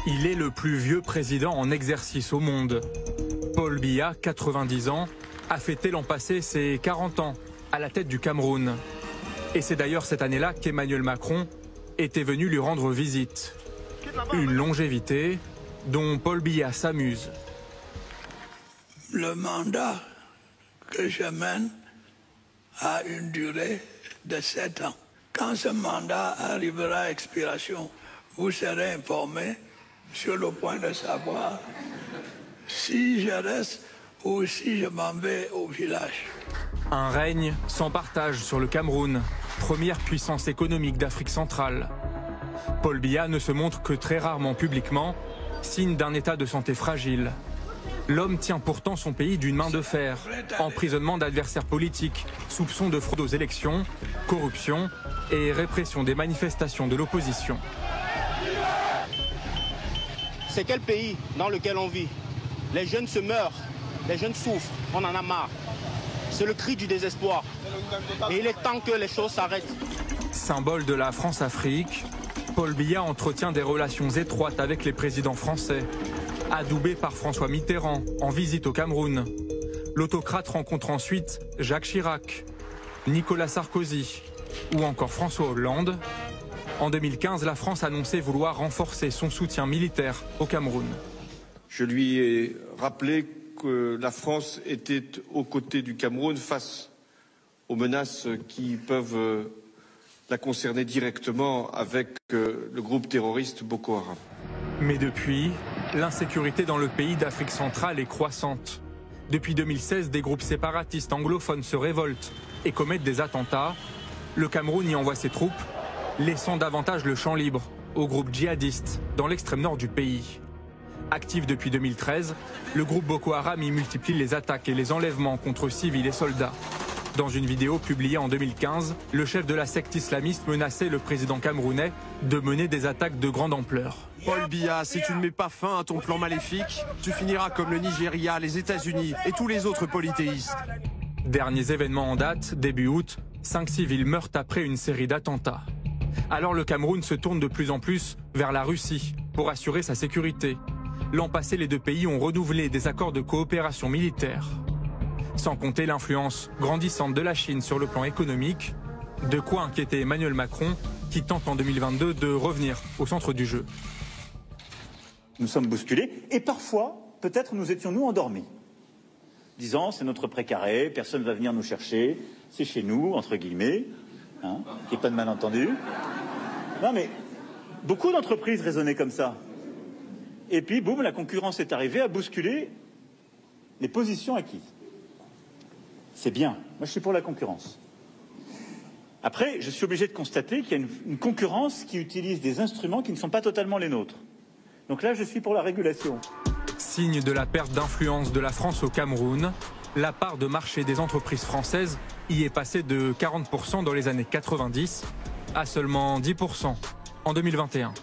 Il est le plus vieux président en exercice au monde. Paul Biya, 90 ans, a fêté l'an passé ses 40 ans à la tête du Cameroun. Et c'est d'ailleurs cette année-là qu'Emmanuel Macron était venu lui rendre visite. Une longévité dont Paul Biya s'amuse. Le mandat que je mène a une durée de 7 ans. Quand ce mandat arrivera à expiration, vous serez informés sur le point de savoir si je reste ou si je m'en vais au village. Un règne sans partage sur le Cameroun, première puissance économique d'Afrique centrale. Paul Biya ne se montre que très rarement publiquement, signe d'un état de santé fragile. L'homme tient pourtant son pays d'une main de fer. Emprisonnement d'adversaires politiques, soupçons de fraude aux élections, corruption et répression des manifestations de l'opposition. C'est quel pays dans lequel on vit? Les jeunes se meurent, les jeunes souffrent, on en a marre. C'est le cri du désespoir. Et il est temps que les choses s'arrêtent. Symbole de la France-Afrique, Paul Biya entretient des relations étroites avec les présidents français. Adoubé par François Mitterrand en visite au Cameroun. L'autocrate rencontre ensuite Jacques Chirac, Nicolas Sarkozy ou encore François Hollande. En 2015, la France annonçait vouloir renforcer son soutien militaire au Cameroun. Je lui ai rappelé que la France était aux côtés du Cameroun face aux menaces qui peuvent la concerner directement avec le groupe terroriste Boko Haram. Mais depuis, l'insécurité dans le pays d'Afrique centrale est croissante. Depuis 2016, des groupes séparatistes anglophones se révoltent et commettent des attentats. Le Cameroun y envoie ses troupes, laissant davantage le champ libre aux groupes djihadistes dans l'extrême nord du pays. Actif depuis 2013, le groupe Boko Haram y multiplie les attaques et les enlèvements contre civils et soldats. Dans une vidéo publiée en 2015, le chef de la secte islamiste menaçait le président camerounais de mener des attaques de grande ampleur. Paul Biya, si tu ne mets pas fin à ton plan maléfique, tu finiras comme le Nigeria, les États-Unis et tous les autres polythéistes. Derniers événements en date, début août, 5 civils meurent après une série d'attentats. Alors le Cameroun se tourne de plus en plus vers la Russie pour assurer sa sécurité. L'an passé, les deux pays ont renouvelé des accords de coopération militaire. Sans compter l'influence grandissante de la Chine sur le plan économique, de quoi inquiéter Emmanuel Macron, qui tente en 2022 de revenir au centre du jeu. Nous sommes bousculés et parfois, peut-être nous étions-nous endormis, disant c'est notre précaré, personne ne va venir nous chercher, c'est chez nous, entre guillemets, hein, qu'il n'y ait pas de malentendu. Non mais, beaucoup d'entreprises raisonnaient comme ça. Et puis, boum, la concurrence est arrivée à bousculer les positions acquises. C'est bien. Moi, je suis pour la concurrence. Après, je suis obligé de constater qu'il y a une concurrence qui utilise des instruments qui ne sont pas totalement les nôtres. Donc là, je suis pour la régulation. Signe de la perte d'influence de la France au Cameroun, la part de marché des entreprises françaises y est passée de 40% dans les années 90 à seulement 10% en 2021.